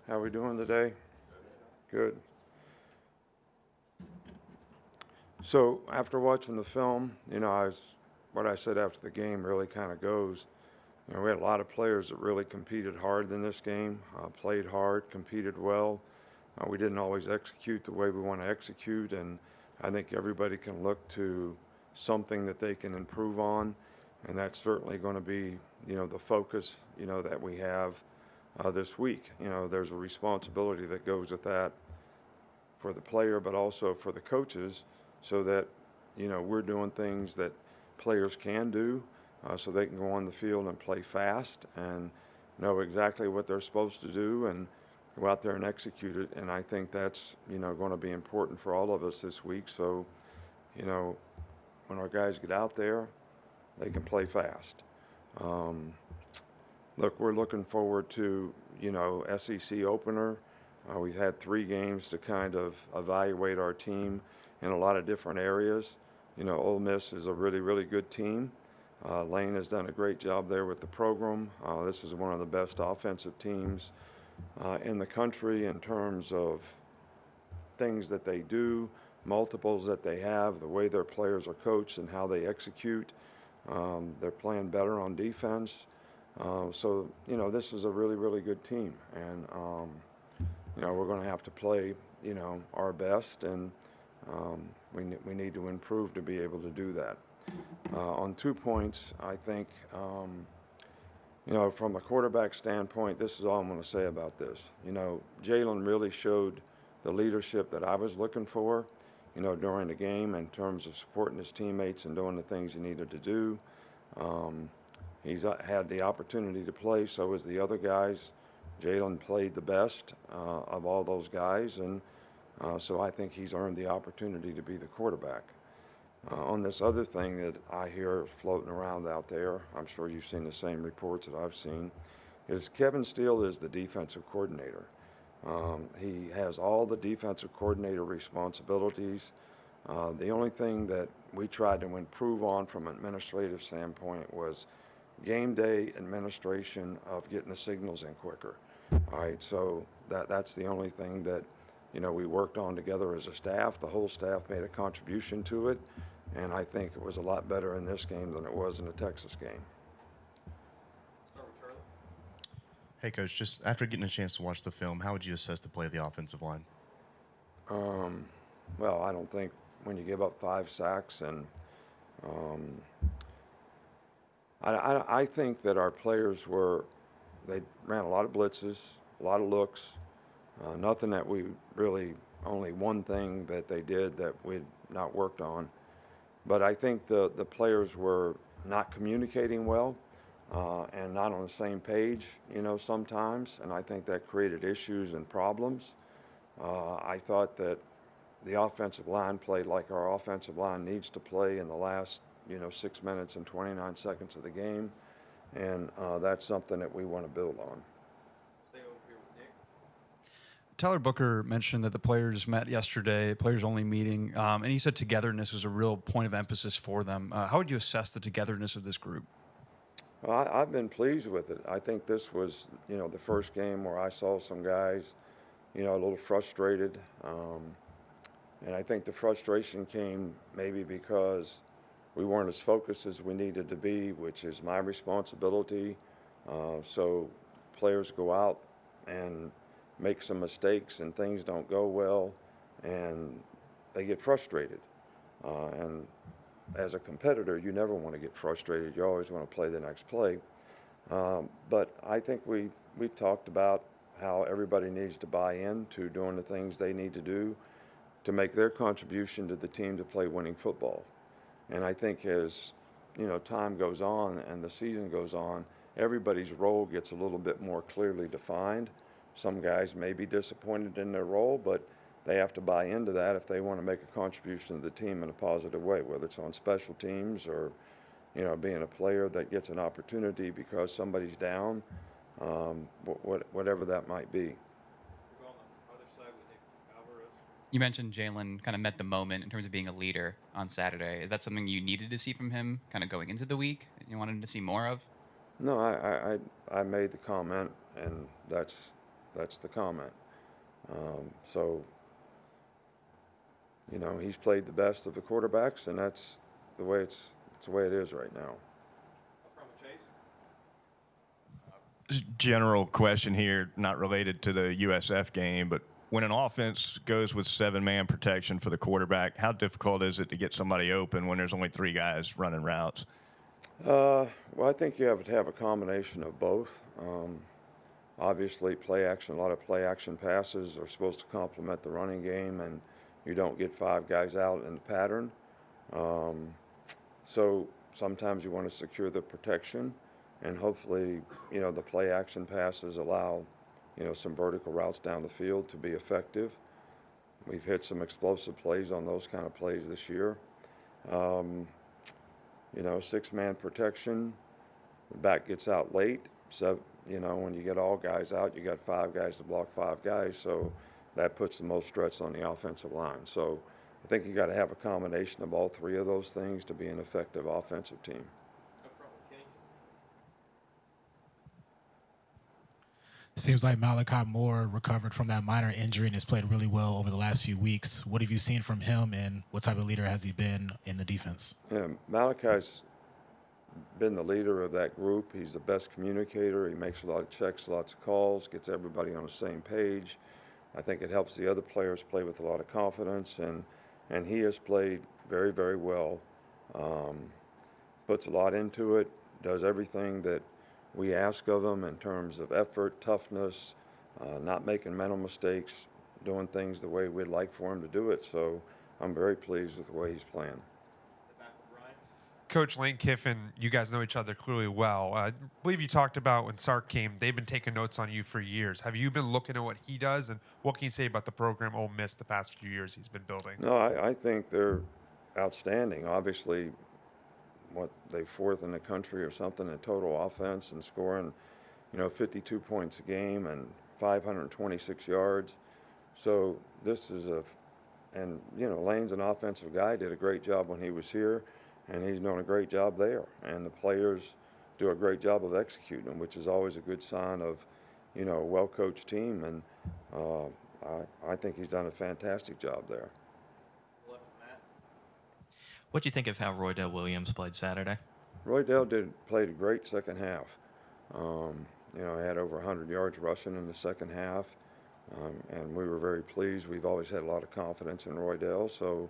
How we doing today? Good. So after watching the film, what I said after the game really kind of goes. We had a lot of players that really competed hard in this game, played hard, competed well. We didn't always execute the way we want to execute, and I think everybody can look to something that they can improve on, and that's certainly going to be, the focus, that we have this week. There's a responsibility that goes with that for the player, but also for the coaches, so that we're doing things that players can do, so they can go on the field and play fast and know exactly what they're supposed to do and go out there and execute it. And I think that's going to be important for all of us this week. So when our guys get out there, they can play fast. Um, Look, we're looking forward to, SEC opener. We've had 3 games to kind of evaluate our team in a lot of different areas. Ole Miss is a really, really good team. Lane has done a great job there with the program. This is one of the best offensive teams in the country in terms of things that they do, multiples that they have, the way their players are coached and how they execute. They're playing better on defense. So, this is a really, really good team. And, we're going to have to play, our best, and we need to improve to be able to do that. On 2 points, I think, from a quarterback standpoint, this is all I'm going to say about this. Jalen really showed the leadership that I was looking for, during the game in terms of supporting his teammates and doing the things he needed to do. He's had the opportunity to play, so as the other guys. Jalen played the best of all those guys, and so I think he's earned the opportunity to be the quarterback. On this other thing that I hear floating around out there, I'm sure you've seen the same reports that I've seen, is Kevin Steele is the defensive coordinator. He has all the defensive coordinator responsibilities. The only thing that we tried to improve on from an administrative standpoint was game day administration of getting the signals in quicker. All right, so that's the only thing that we worked on together as a staff. The whole staff made a contribution to it, and I think it was a lot better in this game than it was in the Texas game. Hey, Coach, just after getting a chance to watch the film, how would you assess the play of the offensive line? Um, well, I don't think when you give up 5 sacks and um, I think that our players they ran a lot of blitzes, a lot of looks, nothing that we really, only one thing that they did that we'd not worked on. But I think the players were not communicating well and not on the same page, sometimes, and I think that created issues and problems. I thought that the offensive line played like our offensive line needs to play in the last 6 minutes and 29 seconds of the game, and that's something that we want to build on. Tyler Booker mentioned that the players met yesterday, players-only meeting, and he said togetherness was a real point of emphasis for them. How would you assess the togetherness of this group? Well, I've been pleased with it. I think this was, the first game where I saw some guys, a little frustrated, and I think the frustration came maybe because we weren't as focused as we needed to be, which is my responsibility. So players go out and make some mistakes and things don't go well, and they get frustrated. And as a competitor, you never want to get frustrated. You always want to play the next play. But I think we've talked about how everybody needs to buy into doing the things they need to do to make their contribution to the team to play winning football. And I think as time goes on and the season goes on, everybody's role gets a little bit more clearly defined. Some guys may be disappointed in their role, but they have to buy into that if they want to make a contribution to the team in a positive way, whether it's on special teams or being a player that gets an opportunity because somebody's down, whatever that might be. You mentioned Jalen kind of met the moment in terms of being a leader on Saturday. Is that something you needed to see from him kind of going into the week and you wanted to see more of? No, I made the comment, and that's That's the comment. So, you know, he's played the best of the quarterbacks, and that's the way it's the way it is right now. General question here, not related to the USF game, but when an offense goes with 7-man protection for the quarterback, how difficult is it to get somebody open when there's only 3 guys running routes? Well, I think you have to have a combination of both. Obviously, play action, a lot of play action passes are supposed to complement the running game, and you don't get 5 guys out in the pattern. So sometimes you want to secure the protection, and hopefully, you know, the play action passes allow, you know, some vertical routes down the field to be effective. We've hit some explosive plays on those kind of plays this year. You know, 6-man protection, the back gets out late. So, you know, when you get all guys out, you got 5 guys to block 5 guys. So that puts the most stress on the offensive line. So I think you got to have a combination of all 3 of those things to be an effective offensive team. Seems like Malachi Moore recovered from that minor injury and has played really well over the last few weeks. What have you seen from him, and what type of leader has he been in the defense? Yeah, Malachi's been the leader of that group. He's the best communicator. He makes a lot of checks, lots of calls, gets everybody on the same page. I think it helps the other players play with a lot of confidence, and he has played very, very well. Puts a lot into it, does everything that we ask of him in terms of effort, toughness, not making mental mistakes, doing things the way we'd like for him to do it. So I'm very pleased with the way he's playing. Coach Lane Kiffin, you guys know each other clearly well. I believe you talked about when Sark came, they've been taking notes on you for years. Have you been looking at what he does, and what can you say about the program Ole Miss the past few years he's been building? No, I think they're outstanding. Obviously, what they 4th in the country or something in total offense and scoring, you know, 52 points a game and 526 yards. So this is and you know, Lane's an offensive guy, did a great job when he was here, and he's doing a great job there. And the players do a great job of executing, which is always a good sign of, you know, a well-coached team. And I think he's done a fantastic job there. What do you think of how Roydell Williams played Saturday? Roydell played a great second half. You know, he had over 100 yards rushing in the second half, and we were very pleased. We've always had a lot of confidence in Roydell, so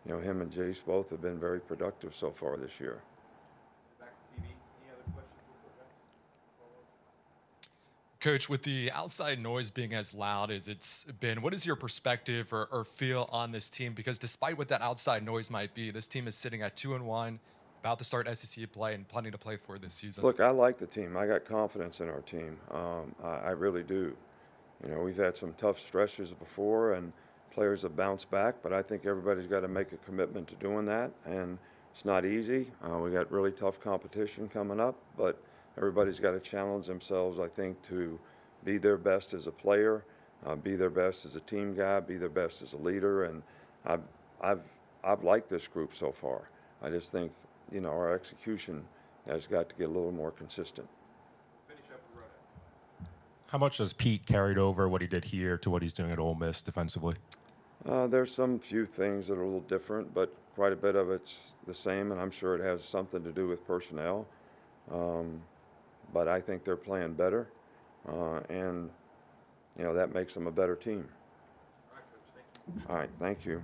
you know, him and Jace both have been very productive so far this year. Coach, with the outside noise being as loud as it's been, what is your perspective or feel on this team? Because despite what that outside noise might be, this team is sitting at 2-1, about to start SEC play and plenty to play for this season. Look, I like the team. I got confidence in our team. I really do. You know, we've had some tough stretches before, and players have bounced back, but I think everybody's got to make a commitment to doing that, and it's not easy. We got really tough competition coming up, but everybody's got to challenge themselves, I think, to be their best as a player, be their best as a team guy, be their best as a leader. And I've liked this group so far. I just think, you know, our execution has got to get a little more consistent. How much has Pete carried over what he did here to what he's doing at Ole Miss defensively? There's some few things that are a little different, but quite a bit of it's the same, and I'm sure it has something to do with personnel. But I think they're playing better, and you know, that makes them a better team. All right, thank you.